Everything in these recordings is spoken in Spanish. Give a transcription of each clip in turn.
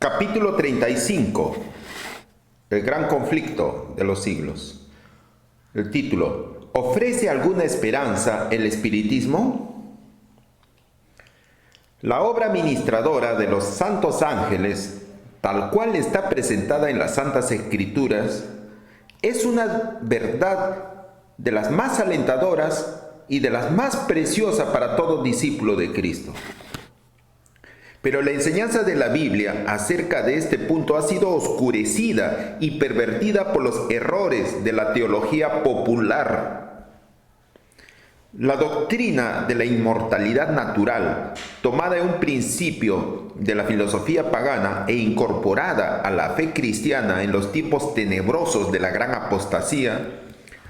Capítulo 35. El gran conflicto de los siglos. El título: ¿ofrece alguna esperanza el espiritismo? La obra ministradora de los santos ángeles, tal cual está presentada en las Santas Escrituras, es una verdad de las más alentadoras y de las más preciosas para todo discípulo de Cristo. Pero la enseñanza de la Biblia acerca de este punto ha sido oscurecida y pervertida por los errores de la teología popular. La doctrina de la inmortalidad natural, tomada en un principio de la filosofía pagana e incorporada a la fe cristiana en los tiempos tenebrosos de la gran apostasía,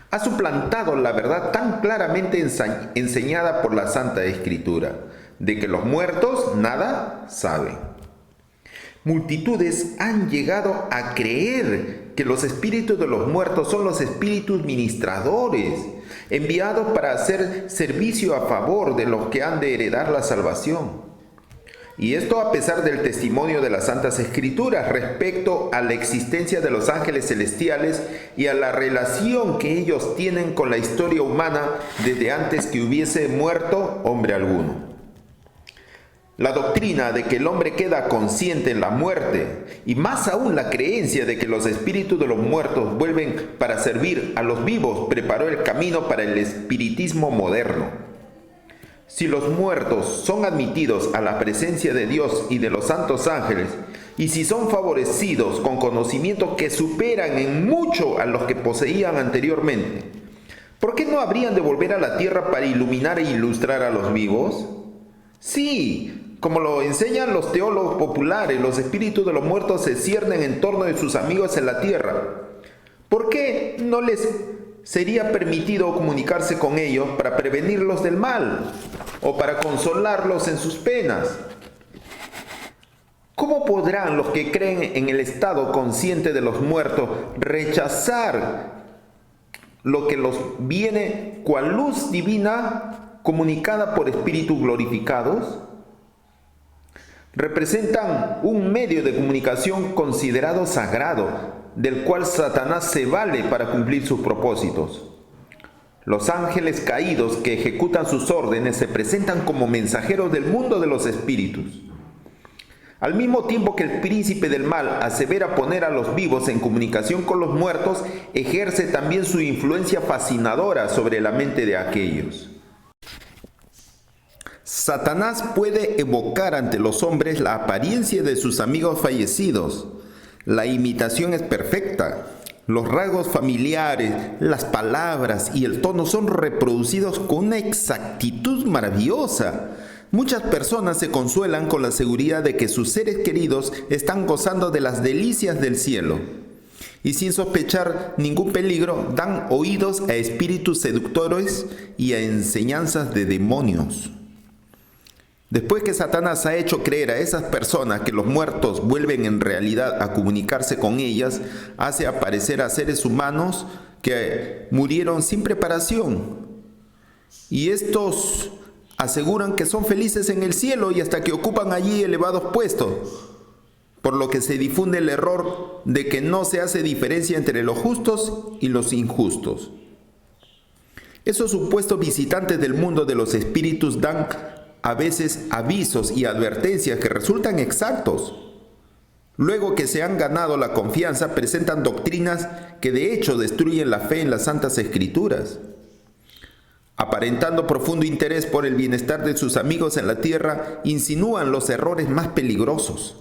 ha suplantado la verdad tan claramente enseñada por la Santa Escritura, de que los muertos nada saben. Multitudes han llegado a creer que los espíritus de los muertos son los espíritus ministradores, enviados para hacer servicio a favor de los que han de heredar la salvación. Y esto a pesar del testimonio de las Santas Escrituras respecto a la existencia de los ángeles celestiales y a la relación que ellos tienen con la historia humana desde antes que hubiese muerto hombre alguno. La doctrina de que el hombre queda consciente en la muerte, y más aún la creencia de que los espíritus de los muertos vuelven para servir a los vivos, preparó el camino para el espiritismo moderno. Si los muertos son admitidos a la presencia de Dios y de los santos ángeles, y si son favorecidos con conocimientos que superan en mucho a los que poseían anteriormente, ¿por qué no habrían de volver a la tierra para iluminar e ilustrar a los vivos? Sí, como lo enseñan los teólogos populares, los espíritus de los muertos se ciernen en torno de sus amigos en la tierra. ¿Por qué no les sería permitido comunicarse con ellos para prevenirlos del mal o para consolarlos en sus penas? ¿Cómo podrán los que creen en el estado consciente de los muertos rechazar lo que los viene cual luz divina comunicada por espíritus glorificados? Representan un medio de comunicación considerado sagrado, del cual Satanás se vale para cumplir sus propósitos. Los ángeles caídos que ejecutan sus órdenes se presentan como mensajeros del mundo de los espíritus. Al mismo tiempo que el príncipe del mal asevera poner a los vivos en comunicación con los muertos, ejerce también su influencia fascinadora sobre la mente de aquellos. Satanás puede evocar ante los hombres la apariencia de sus amigos fallecidos. La imitación es perfecta. Los rasgos familiares, las palabras y el tono son reproducidos con una exactitud maravillosa. Muchas personas se consuelan con la seguridad de que sus seres queridos están gozando de las delicias del cielo. Y sin sospechar ningún peligro, dan oídos a espíritus seductores y a enseñanzas de demonios. Después que Satanás ha hecho creer a esas personas que los muertos vuelven en realidad a comunicarse con ellas, hace aparecer a seres humanos que murieron sin preparación. Y estos aseguran que son felices en el cielo y hasta que ocupan allí elevados puestos, por lo que se difunde el error de que no se hace diferencia entre los justos y los injustos. Esos supuestos visitantes del mundo de los espíritus dan a veces avisos y advertencias que resultan exactos. Luego que se han ganado la confianza, presentan doctrinas que de hecho destruyen la fe en las Santas Escrituras. Aparentando profundo interés por el bienestar de sus amigos en la tierra, insinúan los errores más peligrosos.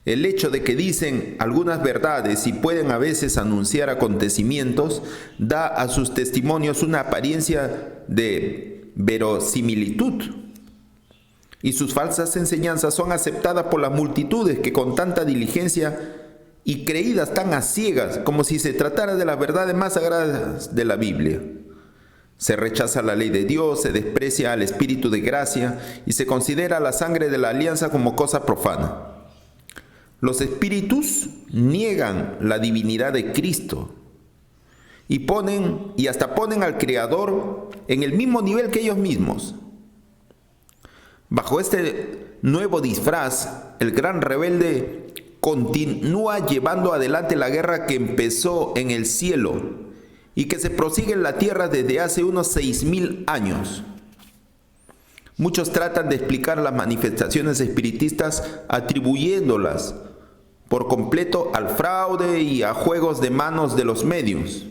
El hecho de que dicen algunas verdades y pueden a veces anunciar acontecimientos, da a sus testimonios una apariencia de verosimilitud. Y sus falsas enseñanzas son aceptadas por las multitudes que con tanta diligencia y creídas tan a ciegas como si se tratara de las verdades más sagradas de la Biblia. Se rechaza la ley de Dios, se desprecia al Espíritu de gracia y se considera la sangre de la alianza como cosa profana. Los espíritus niegan la divinidad de Cristo y hasta ponen al Creador en el mismo nivel que ellos mismos. Bajo este nuevo disfraz, el gran rebelde continúa llevando adelante la guerra que empezó en el cielo y que se prosigue en la tierra desde hace unos 6,000 años. Muchos tratan de explicar las manifestaciones espiritistas atribuyéndolas por completo al fraude y a juegos de manos de los medios.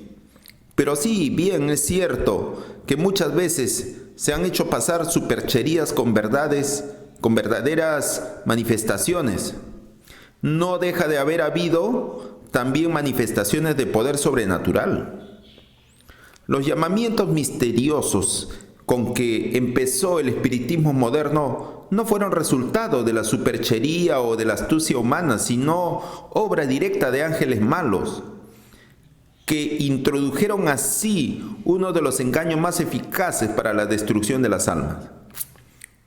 Pero sí, bien es cierto que muchas veces se han hecho pasar supercherías con verdades, con verdaderas manifestaciones. No deja de haber habido también manifestaciones de poder sobrenatural. Los llamamientos misteriosos con que empezó el espiritismo moderno no fueron resultado de la superchería o de la astucia humana, sino obra directa de ángeles malos, que introdujeron así uno de los engaños más eficaces para la destrucción de las almas.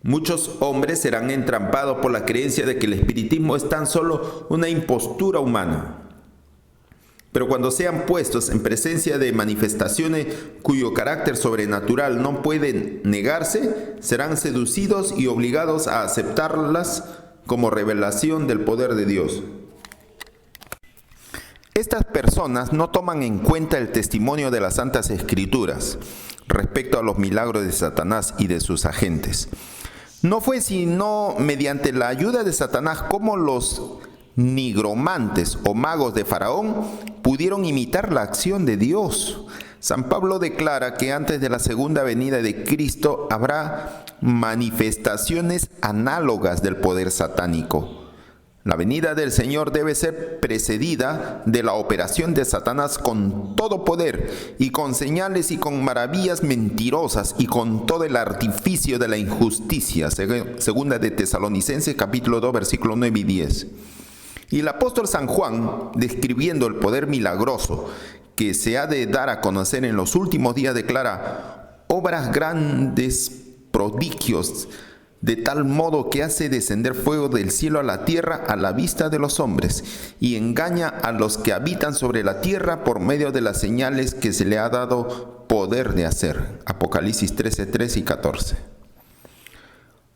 Muchos hombres serán entrampados por la creencia de que el espiritismo es tan solo una impostura humana. Pero cuando sean puestos en presencia de manifestaciones cuyo carácter sobrenatural no puede negarse, serán seducidos y obligados a aceptarlas como revelación del poder de Dios. Estas personas no toman en cuenta el testimonio de las Santas Escrituras respecto a los milagros de Satanás y de sus agentes. No fue sino mediante la ayuda de Satanás como los nigromantes o magos de Faraón pudieron imitar la acción de Dios. San Pablo declara que antes de la segunda venida de Cristo habrá manifestaciones análogas del poder satánico. La venida del Señor debe ser precedida de la operación de Satanás con todo poder y con señales y con maravillas mentirosas y con todo el artificio de la injusticia. Segunda de Tesalonicenses capítulo 2 versículos 9 y 10. Y el apóstol San Juan, describiendo el poder milagroso que se ha de dar a conocer en los últimos días, declara: obras grandes, prodigios, de tal modo que hace descender fuego del cielo a la tierra a la vista de los hombres, y engaña a los que habitan sobre la tierra por medio de las señales que se le ha dado poder de hacer. Apocalipsis 13, 13 y 14.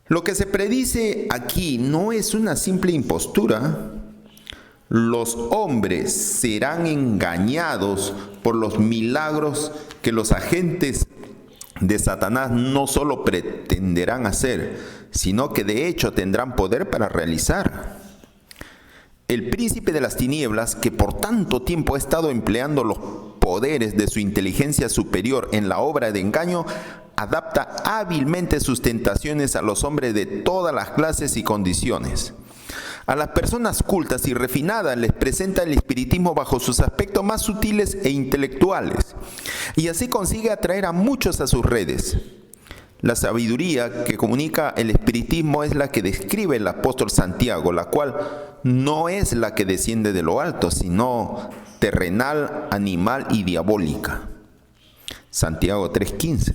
Lo que se predice aquí no es una simple impostura. Los hombres serán engañados por los milagros que los agentes de Satanás no solo pretenderán hacer, sino que de hecho tendrán poder para realizar. El príncipe de las tinieblas, que por tanto tiempo ha estado empleando los poderes de su inteligencia superior en la obra de engaño, adapta hábilmente sus tentaciones a los hombres de todas las clases y condiciones. A las personas cultas y refinadas les presenta el espiritismo bajo sus aspectos más sutiles e intelectuales, y así consigue atraer a muchos a sus redes. La sabiduría que comunica el espiritismo es la que describe el apóstol Santiago, la cual no es la que desciende de lo alto, sino terrenal, animal y diabólica. Santiago 3:15.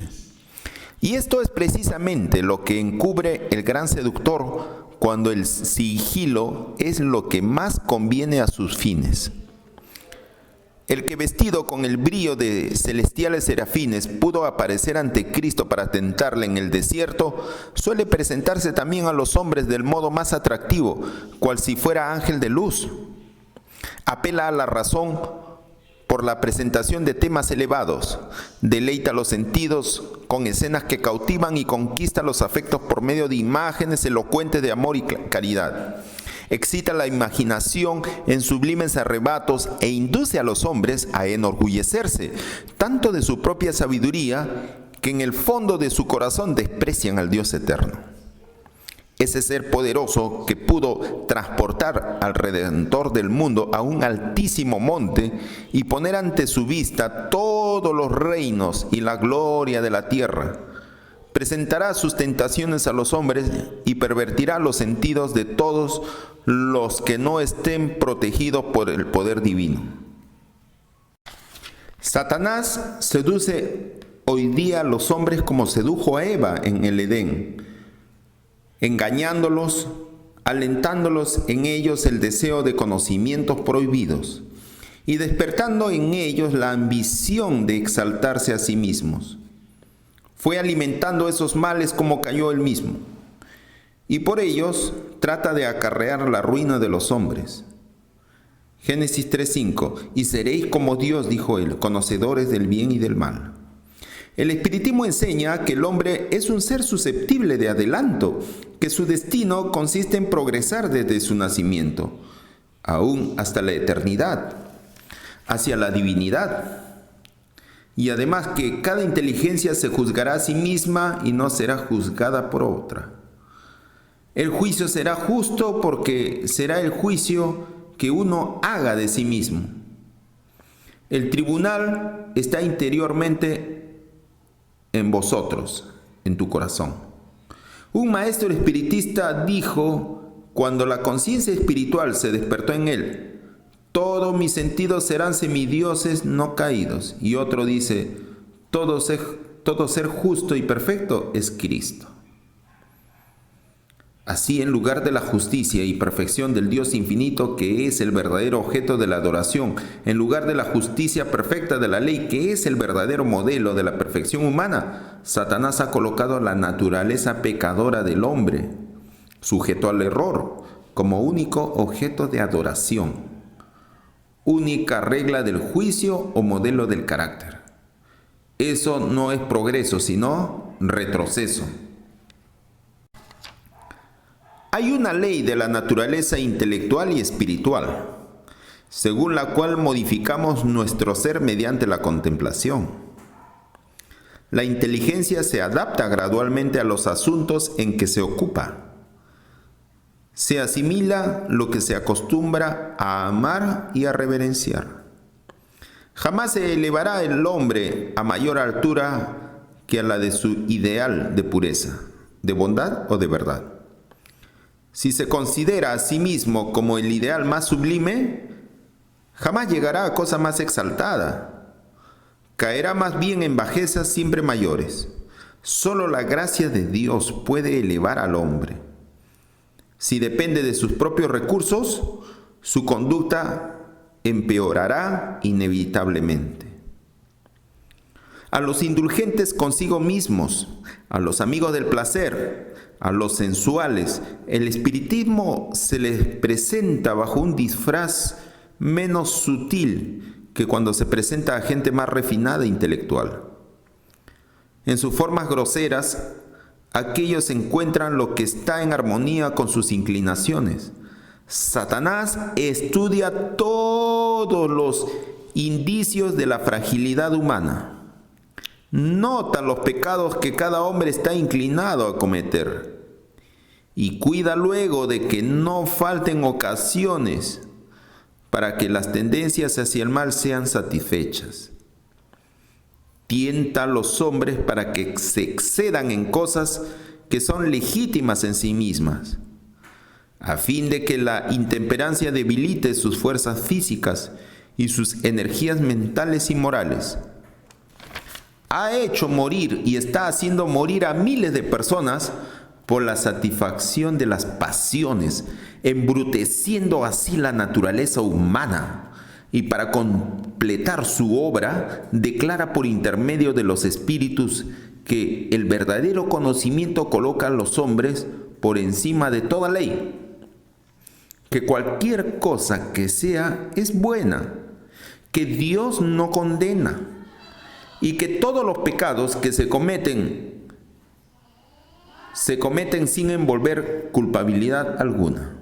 Y esto es precisamente lo que encubre el gran seductor cuando el sigilo es lo que más conviene a sus fines. El que vestido con el brillo de celestiales serafines pudo aparecer ante Cristo para tentarle en el desierto, suele presentarse también a los hombres del modo más atractivo, cual si fuera ángel de luz. Apela a la razón por la presentación de temas elevados, deleita los sentidos con escenas que cautivan y conquista los afectos por medio de imágenes elocuentes de amor y caridad. Excita la imaginación en sublimes arrebatos e induce a los hombres a enorgullecerse, tanto de su propia sabiduría, que en el fondo de su corazón desprecian al Dios eterno. Ese ser poderoso que pudo transportar al Redentor del mundo a un altísimo monte y poner ante su vista todos los reinos y la gloria de la tierra, presentará sus tentaciones a los hombres y pervertirá los sentidos de todos los que no estén protegidos por el poder divino. Satanás seduce hoy día a los hombres como sedujo a Eva en el Edén, engañándolos, alentándolos en ellos el deseo de conocimientos prohibidos y despertando en ellos la ambición de exaltarse a sí mismos. Fue alimentando esos males como cayó él mismo, y por ellos trata de acarrear la ruina de los hombres. Génesis 3:5. Y seréis como Dios, dijo él, conocedores del bien y del mal. El espiritismo enseña que el hombre es un ser susceptible de adelanto, que su destino consiste en progresar desde su nacimiento, aún hasta la eternidad, hacia la divinidad. Y además que cada inteligencia se juzgará a sí misma y no será juzgada por otra. El juicio será justo porque será el juicio que uno haga de sí mismo. El tribunal está interiormente en vosotros, en tu corazón. Un maestro espiritista dijo, cuando la conciencia espiritual se despertó en él, todos mis sentidos serán semidioses no caídos. Y otro dice, todo ser justo y perfecto es Cristo. Así, en lugar de la justicia y perfección del Dios infinito, que es el verdadero objeto de la adoración, en lugar de la justicia perfecta de la ley, que es el verdadero modelo de la perfección humana, Satanás ha colocado la naturaleza pecadora del hombre, sujeto al error, como único objeto de adoración, única regla del juicio o modelo del carácter. Eso no es progreso, sino retroceso. Hay una ley de la naturaleza intelectual y espiritual, según la cual modificamos nuestro ser mediante la contemplación. La inteligencia se adapta gradualmente a los asuntos en que se ocupa. Se asimila lo que se acostumbra a amar y a reverenciar. Jamás se elevará el hombre a mayor altura que a la de su ideal de pureza, de bondad o de verdad. Si se considera a sí mismo como el ideal más sublime, jamás llegará a cosa más exaltada. Caerá más bien en bajezas siempre mayores. Solo la gracia de Dios puede elevar al hombre. Si depende de sus propios recursos, su conducta empeorará inevitablemente. A los indulgentes consigo mismos, a los amigos del placer, a los sensuales, el espiritismo se les presenta bajo un disfraz menos sutil que cuando se presenta a gente más refinada e intelectual. En sus formas groseras, aquellos encuentran lo que está en armonía con sus inclinaciones. Satanás estudia todos los indicios de la fragilidad humana. Nota los pecados que cada hombre está inclinado a cometer y cuida luego de que no falten ocasiones para que las tendencias hacia el mal sean satisfechas. Tienta a los hombres para que se excedan en cosas que son legítimas en sí mismas, a fin de que la intemperancia debilite sus fuerzas físicas y sus energías mentales y morales. Ha hecho morir y está haciendo morir a miles de personas por la satisfacción de las pasiones, embruteciendo así la naturaleza humana. Y para completar su obra, declara por intermedio de los espíritus que el verdadero conocimiento coloca a los hombres por encima de toda ley, que cualquier cosa que sea es buena, que Dios no condena, y que todos los pecados que se cometen sin envolver culpabilidad alguna.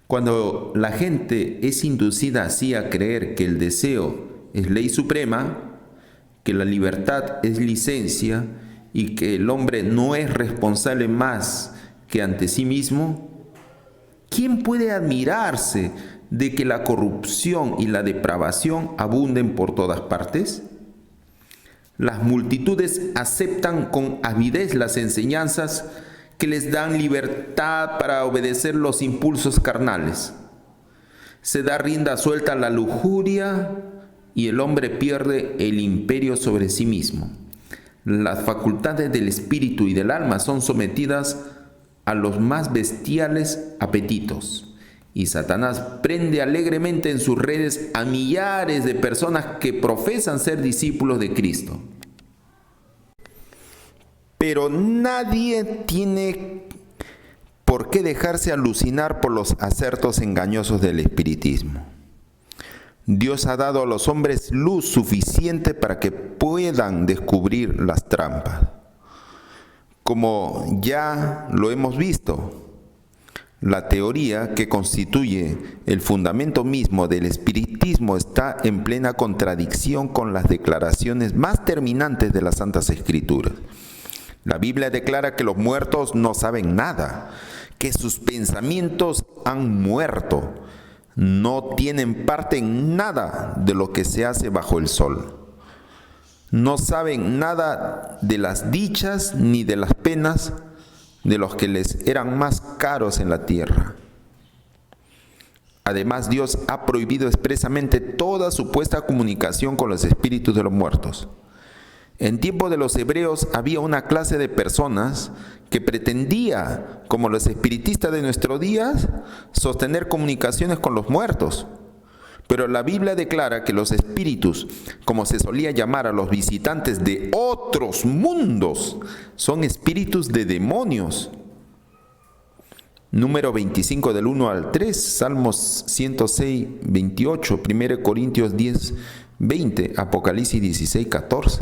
Cuando la gente es inducida así a creer que el deseo es ley suprema, que la libertad es licencia y que el hombre no es responsable más que ante sí mismo, ¿quién puede admirarse de que la corrupción y la depravación abunden por todas partes? Las multitudes aceptan con avidez las enseñanzas que les dan libertad para obedecer los impulsos carnales. Se da rienda suelta a la lujuria y el hombre pierde el imperio sobre sí mismo. Las facultades del espíritu y del alma son sometidas a los más bestiales apetitos. Y Satanás prende alegremente en sus redes a millares de personas que profesan ser discípulos de Cristo. Pero nadie tiene ¿por qué dejarse alucinar por los acertos engañosos del espiritismo? Dios ha dado a los hombres luz suficiente para que puedan descubrir las trampas. Como ya lo hemos visto, la teoría que constituye el fundamento mismo del espiritismo está en plena contradicción con las declaraciones más terminantes de las Santas Escrituras. La Biblia declara que los muertos no saben nada, que sus pensamientos han muerto, no tienen parte en nada de lo que se hace bajo el sol. No saben nada de las dichas ni de las penas de los que les eran más caros en la tierra. Además, Dios ha prohibido expresamente toda supuesta comunicación con los espíritus de los muertos. En tiempo de los hebreos había una clase de personas que pretendía, como los espiritistas de nuestros días, sostener comunicaciones con los muertos. Pero la Biblia declara que los espíritus, como se solía llamar a los visitantes de otros mundos, son espíritus de demonios. Número 25 del 1 al 3, Salmos 106, 28, 1 Corintios 10, 20, Apocalipsis 16, 14.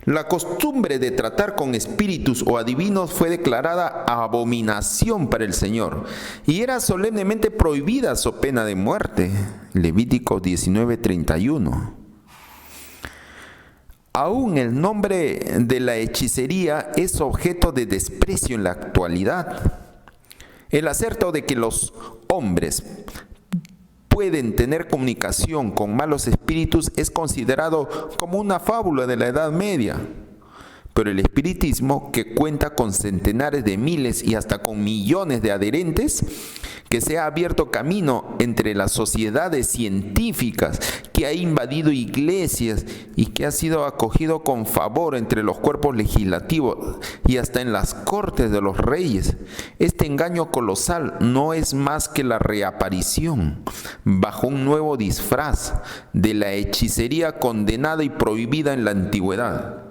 La costumbre de tratar con espíritus o adivinos fue declarada abominación para el Señor y era solemnemente prohibida so pena de muerte. Levítico 19:31. Aún el nombre de la hechicería es objeto de desprecio en la actualidad. El acerto de que los hombres pueden tener comunicación con malos espíritus es considerado como una fábula de la Edad Media. Pero el espiritismo, que cuenta con centenares de miles y hasta con millones de adherentes, que se ha abierto camino entre las sociedades científicas, que ha invadido iglesias y que ha sido acogido con favor entre los cuerpos legislativos y hasta en las cortes de los reyes. Este engaño colosal no es más que la reaparición, bajo un nuevo disfraz, de la hechicería condenada y prohibida en la antigüedad.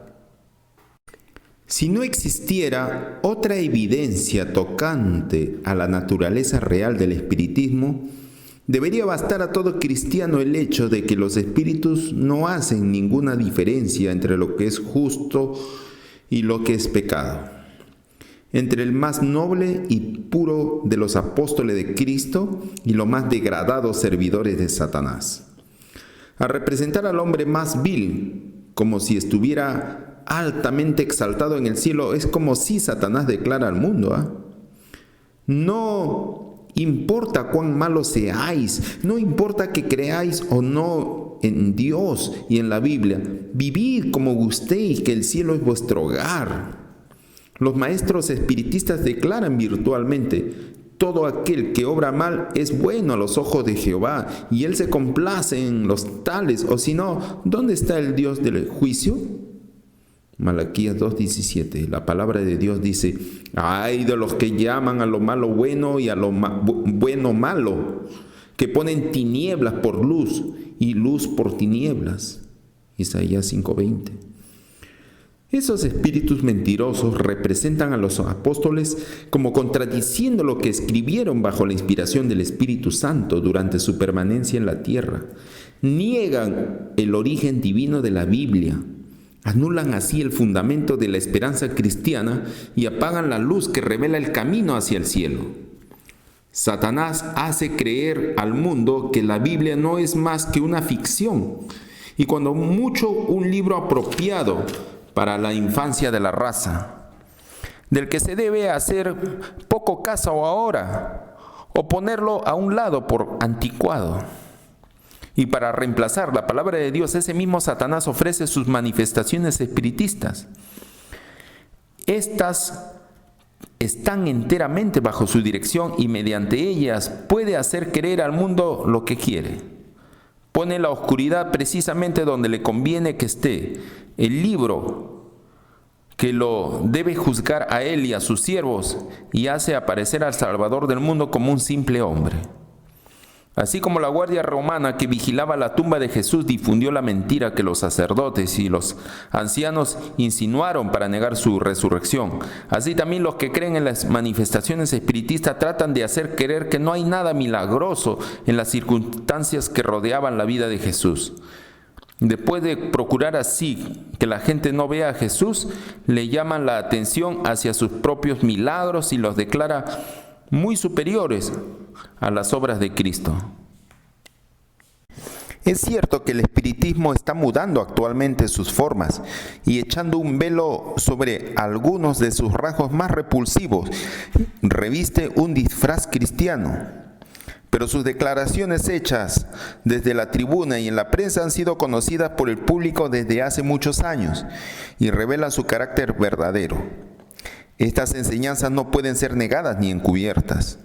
Si no existiera otra evidencia tocante a la naturaleza real del espiritismo, debería bastar a todo cristiano el hecho de que los espíritus no hacen ninguna diferencia entre lo que es justo y lo que es pecado, entre el más noble y puro de los apóstoles de Cristo y los más degradados servidores de Satanás. Al representar al hombre más vil como si estuviera altamente exaltado en el cielo, es como si Satanás declara al mundo, no importa cuán malos seáis, no importa que creáis o no en Dios y en la Biblia, vivid como gustéis, que el cielo es vuestro hogar. Los maestros espiritistas declaran virtualmente: todo aquel que obra mal es bueno a los ojos de Jehová, y él se complace en los tales, o si no, ¿dónde está el Dios del juicio? Malaquías 2:17. La palabra de Dios dice: ay de los que llaman a lo malo bueno y a lo bueno malo, que ponen tinieblas por luz y luz por tinieblas. Isaías 5:20. Esos espíritus mentirosos representan a los apóstoles como contradiciendo lo que escribieron bajo la inspiración del Espíritu Santo durante su permanencia en la tierra. Niegan el origen divino de la Biblia. Anulan así el fundamento de la esperanza cristiana y apagan la luz que revela el camino hacia el cielo. Satanás hace creer al mundo que la Biblia no es más que una ficción, y cuando mucho un libro apropiado para la infancia de la raza, del que se debe hacer poco caso ahora, o ponerlo a un lado por anticuado. Y para reemplazar la palabra de Dios, ese mismo Satanás ofrece sus manifestaciones espiritistas. Estas están enteramente bajo su dirección y mediante ellas puede hacer creer al mundo lo que quiere. Pone la oscuridad precisamente donde le conviene que esté. El libro que lo debe juzgar a él y a sus siervos, y hace aparecer al Salvador del mundo como un simple hombre. Así como la guardia romana que vigilaba la tumba de Jesús difundió la mentira que los sacerdotes y los ancianos insinuaron para negar su resurrección, así también los que creen en las manifestaciones espiritistas tratan de hacer creer que no hay nada milagroso en las circunstancias que rodeaban la vida de Jesús. Después de procurar así que la gente no vea a Jesús, le llaman la atención hacia sus propios milagros y los declara muy superiores a las obras de Cristo. Es cierto que el espiritismo está mudando actualmente sus formas y echando un velo sobre algunos de sus rasgos más repulsivos, reviste un disfraz cristiano. Pero sus declaraciones hechas desde la tribuna y en la prensa han sido conocidas por el público desde hace muchos años y revelan su carácter verdadero. Estas enseñanzas no pueden ser negadas ni encubiertas.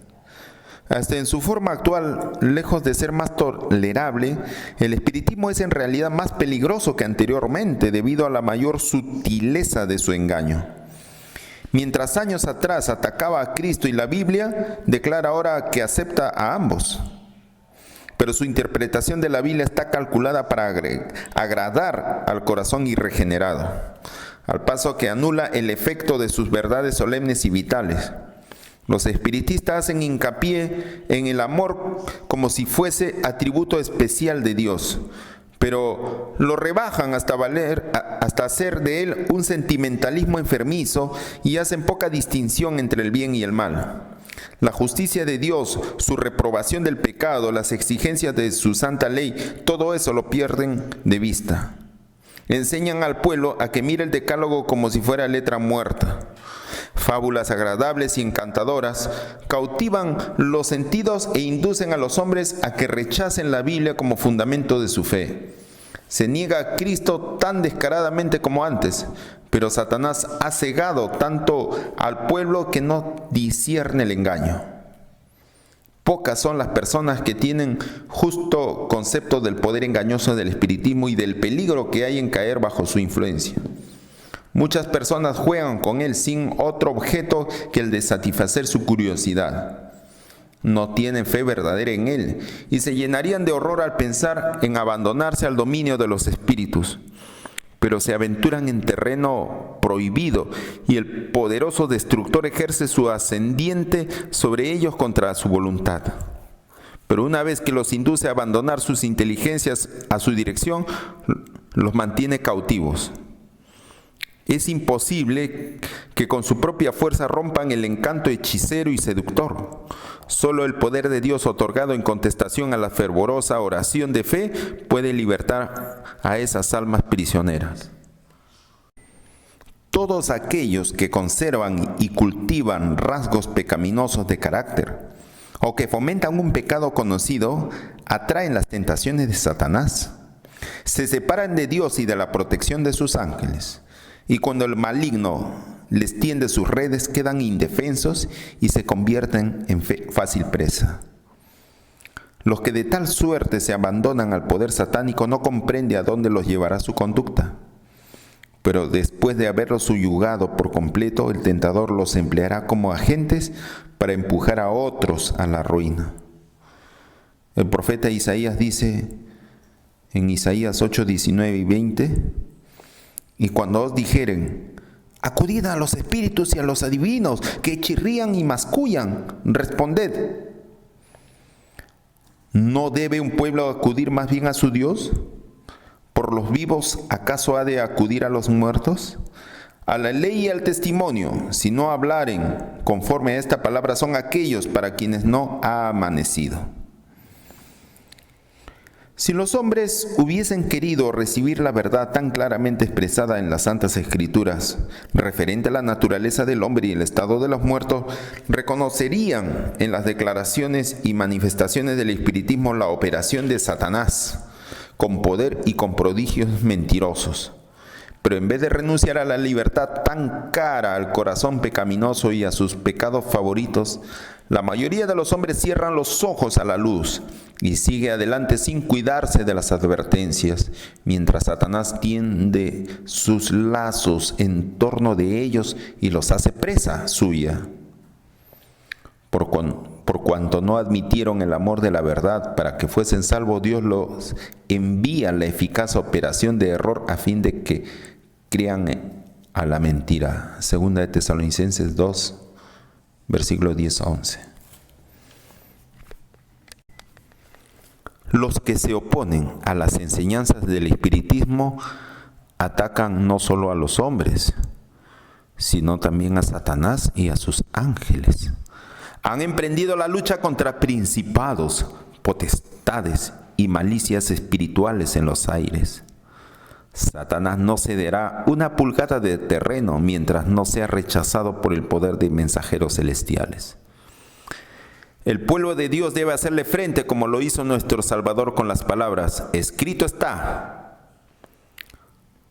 Hasta en su forma actual, lejos de ser más tolerable, el espiritismo es en realidad más peligroso que anteriormente debido a la mayor sutileza de su engaño. Mientras años atrás atacaba a Cristo y la Biblia, declara ahora que acepta a ambos. Pero su interpretación de la Biblia está calculada para agradar al corazón irregenerado, al paso que anula el efecto de sus verdades solemnes y vitales. Los espiritistas hacen hincapié en el amor como si fuese atributo especial de Dios, pero lo rebajan hasta hacer de él un sentimentalismo enfermizo y hacen poca distinción entre el bien y el mal. La justicia de Dios, su reprobación del pecado, las exigencias de su santa ley, todo eso lo pierden de vista. Enseñan al pueblo a que mire el decálogo como si fuera letra muerta. Fábulas agradables y encantadoras cautivan los sentidos e inducen a los hombres a que rechacen la Biblia como fundamento de su fe. Se niega a Cristo tan descaradamente como antes, pero Satanás ha cegado tanto al pueblo que no discierne el engaño. Pocas son las personas que tienen justo concepto del poder engañoso del espiritismo y del peligro que hay en caer bajo su influencia. Muchas personas juegan con él sin otro objeto que el de satisfacer su curiosidad. No tienen fe verdadera en él y se llenarían de horror al pensar en abandonarse al dominio de los espíritus. Pero se aventuran en terreno prohibido y el poderoso destructor ejerce su ascendiente sobre ellos contra su voluntad. Pero una vez que los induce a abandonar sus inteligencias a su dirección, los mantiene cautivos. Es imposible que con su propia fuerza rompan el encanto hechicero y seductor. Solo el poder de Dios otorgado en contestación a la fervorosa oración de fe puede libertar a esas almas prisioneras. Todos aquellos que conservan y cultivan rasgos pecaminosos de carácter o que fomentan un pecado conocido atraen las tentaciones de Satanás. Se separan de Dios y de la protección de sus ángeles. Y cuando el maligno les tiende sus redes, quedan indefensos y se convierten en fácil presa. Los que de tal suerte se abandonan al poder satánico no comprenden a dónde los llevará su conducta. Pero después de haberlos subyugado por completo, el tentador los empleará como agentes para empujar a otros a la ruina. El profeta Isaías dice en Isaías 8, 19 y 20, y cuando os dijeren, acudid a los espíritus y a los adivinos que chirrían y mascullan, responded, ¿no debe un pueblo acudir más bien a su Dios? ¿Por los vivos acaso ha de acudir a los muertos? A la ley y al testimonio, si no hablaren conforme a esta palabra, son aquellos para quienes no ha amanecido. Si los hombres hubiesen querido recibir la verdad tan claramente expresada en las Santas Escrituras, referente a la naturaleza del hombre y el estado de los muertos, reconocerían en las declaraciones y manifestaciones del espiritismo la operación de Satanás, con poder y con prodigios mentirosos. Pero en vez de renunciar a la libertad tan cara al corazón pecaminoso y a sus pecados favoritos, la mayoría de los hombres cierran los ojos a la luz y sigue adelante sin cuidarse de las advertencias, mientras Satanás tiende sus lazos en torno de ellos y los hace presa suya. Por Por cuanto no admitieron el amor de la verdad para que fuesen salvos, Dios los envía la eficaz operación de error a fin de que crean a la mentira. Segunda de Tesalonicenses 2, versículos 10 a 11. Los que se oponen a las enseñanzas del espiritismo atacan no solo a los hombres, sino también a Satanás y a sus ángeles. Han emprendido la lucha contra principados, potestades y malicias espirituales en los aires. Satanás no cederá una pulgada de terreno mientras no sea rechazado por el poder de mensajeros celestiales. El pueblo de Dios debe hacerle frente como lo hizo nuestro Salvador con las palabras: escrito está.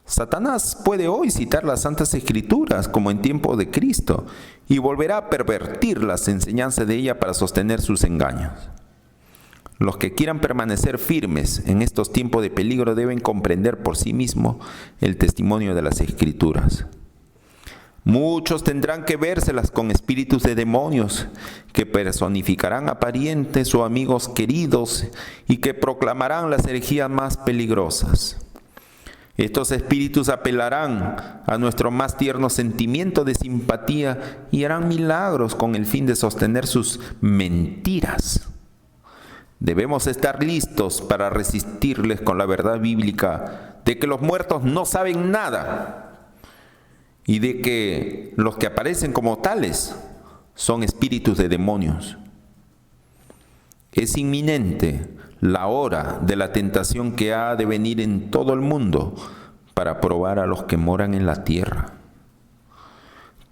Satanás puede hoy citar las Santas Escrituras como en tiempo de Cristo y volverá a pervertir las enseñanzas de ella para sostener sus engaños. Los que quieran permanecer firmes en estos tiempos de peligro deben comprender por sí mismos el testimonio de las Escrituras. Muchos tendrán que vérselas con espíritus de demonios que personificarán a parientes o amigos queridos y que proclamarán las herejías más peligrosas. Estos espíritus apelarán a nuestro más tierno sentimiento de simpatía y harán milagros con el fin de sostener sus mentiras. Debemos estar listos para resistirles con la verdad bíblica de que los muertos no saben nada y de que los que aparecen como tales son espíritus de demonios. Es inminente la hora de la tentación que ha de venir en todo el mundo para probar a los que moran en la tierra.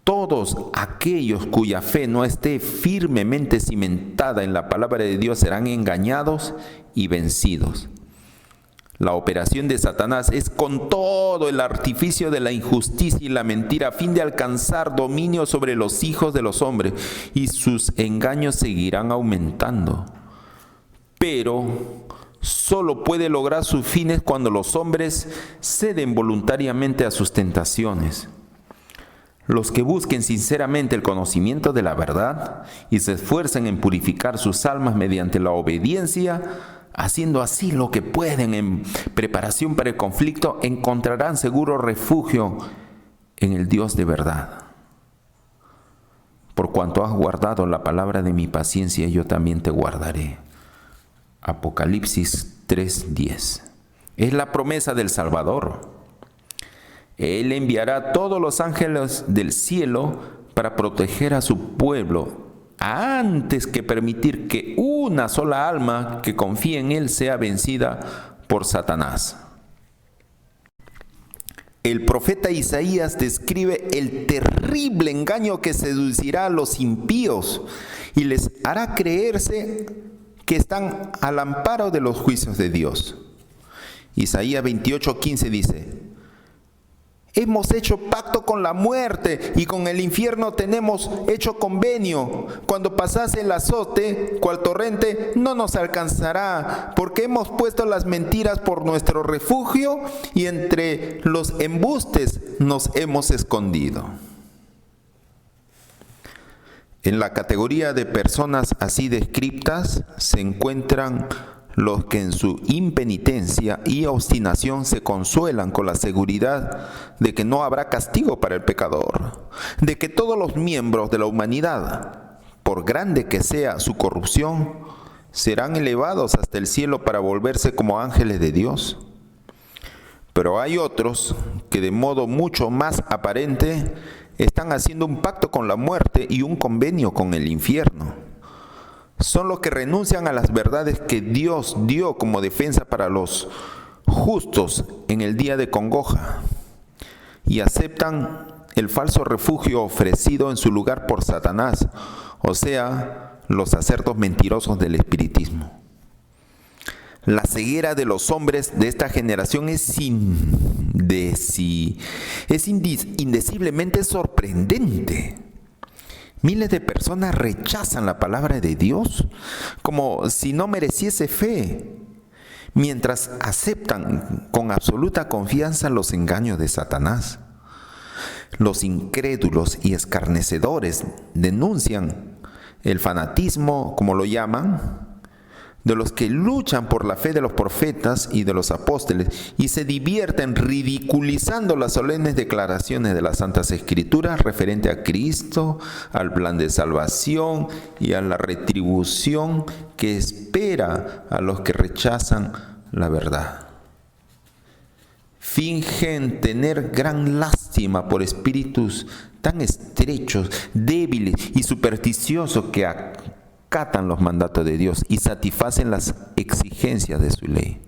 Todos aquellos cuya fe no esté firmemente cimentada en la palabra de Dios serán engañados y vencidos. La operación de Satanás es con todo el artificio de la injusticia y la mentira a fin de alcanzar dominio sobre los hijos de los hombres, y sus engaños seguirán aumentando. Pero solo puede lograr sus fines cuando los hombres ceden voluntariamente a sus tentaciones. Los que busquen sinceramente el conocimiento de la verdad y se esfuercen en purificar sus almas mediante la obediencia, haciendo así lo que pueden en preparación para el conflicto, encontrarán seguro refugio en el Dios de verdad. Por cuanto has guardado la palabra de mi paciencia, yo también te guardaré. Apocalipsis 3:10. Es la promesa del Salvador. Él enviará a todos los ángeles del cielo para proteger a su pueblo antes que permitir que una sola alma que confíe en Él sea vencida por Satanás. El profeta Isaías describe el terrible engaño que seducirá a los impíos y les hará creerse que están al amparo de los juicios de Dios. Isaías 28:15 dice: hemos hecho pacto con la muerte y con el infierno tenemos hecho convenio. Cuando pasase el azote, cual torrente, no nos alcanzará, porque hemos puesto las mentiras por nuestro refugio y entre los embustes nos hemos escondido. En la categoría de personas así descriptas se encuentran los que en su impenitencia y obstinación se consuelan con la seguridad de que no habrá castigo para el pecador, de que todos los miembros de la humanidad, por grande que sea su corrupción, serán elevados hasta el cielo para volverse como ángeles de Dios. Pero hay otros que de modo mucho más aparente están haciendo un pacto con la muerte y un convenio con el infierno. Son los que renuncian a las verdades que Dios dio como defensa para los justos en el día de congoja y aceptan el falso refugio ofrecido en su lugar por Satanás, o sea, los sacerdotes mentirosos del espiritismo. La ceguera de los hombres de esta generación es indeciblemente sorprendente. Miles de personas rechazan la palabra de Dios como si no mereciese fe, mientras aceptan con absoluta confianza los engaños de Satanás. Los incrédulos y escarnecedores denuncian el fanatismo, como lo llaman, de los que luchan por la fe de los profetas y de los apóstoles y se divierten ridiculizando las solemnes declaraciones de las Santas Escrituras referente a Cristo, al plan de salvación y a la retribución que espera a los que rechazan la verdad. Fingen tener gran lástima por espíritus tan estrechos, débiles y supersticiosos que acatan los mandatos de Dios y satisfacen las exigencias de su ley.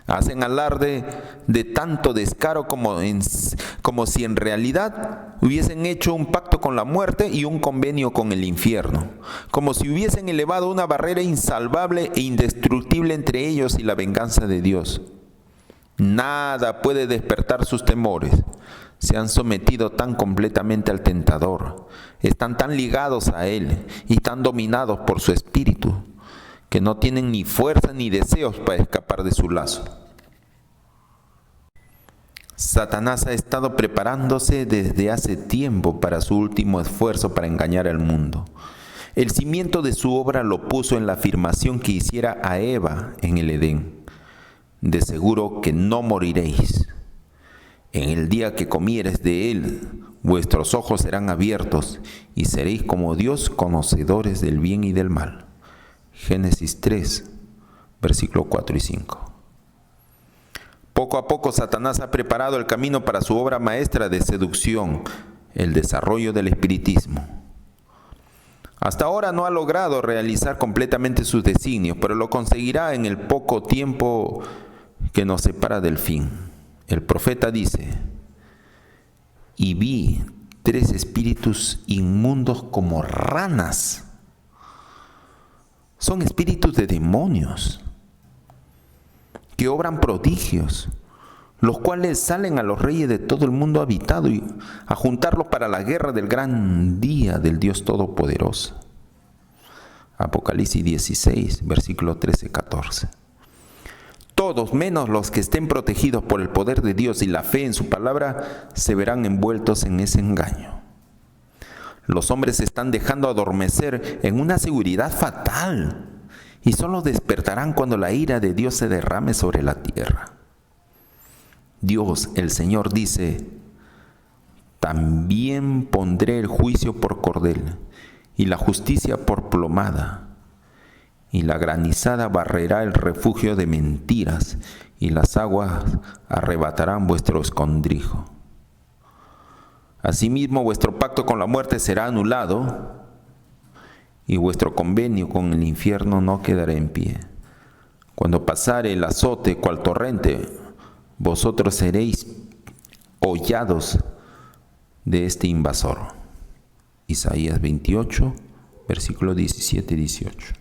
Hacen alarde de tanto descaro como si en realidad hubiesen hecho un pacto con la muerte y un convenio con el infierno, como si hubiesen elevado una barrera insalvable e indestructible entre ellos y la venganza de Dios. Nada puede despertar sus temores. Se han sometido tan completamente al tentador, están tan ligados a él y tan dominados por su espíritu, que no tienen ni fuerza ni deseos para escapar de su lazo. Satanás ha estado preparándose desde hace tiempo para su último esfuerzo para engañar al mundo. El cimiento de su obra lo puso en la afirmación que hiciera a Eva en el Edén: de seguro que no moriréis. En el día que comieres de él, vuestros ojos serán abiertos y seréis como Dios, conocedores del bien y del mal. Génesis 3, versículos 4 y 5. Poco a poco Satanás ha preparado el camino para su obra maestra de seducción, el desarrollo del espiritismo. Hasta ahora no ha logrado realizar completamente sus designios, pero lo conseguirá en el poco tiempo que nos separa del fin. El profeta dice: y vi 3 espíritus inmundos como ranas. Son espíritus de demonios que obran prodigios, los cuales salen a los reyes de todo el mundo habitado y a juntarlos para la guerra del gran día del Dios Todopoderoso. Apocalipsis 16, versículos 13-14. Todos, menos los que estén protegidos por el poder de Dios y la fe en su palabra, se verán envueltos en ese engaño. Los hombres se están dejando adormecer en una seguridad fatal y solo despertarán cuando la ira de Dios se derrame sobre la tierra. Dios, el Señor, dice: también pondré el juicio por cordel y la justicia por plomada. Y la granizada barrerá el refugio de mentiras, y las aguas arrebatarán vuestro escondrijo. Asimismo, vuestro pacto con la muerte será anulado, y vuestro convenio con el infierno no quedará en pie. Cuando pasare el azote cual torrente, vosotros seréis hollados de este invasor. Isaías 28, versículos 17 y 18.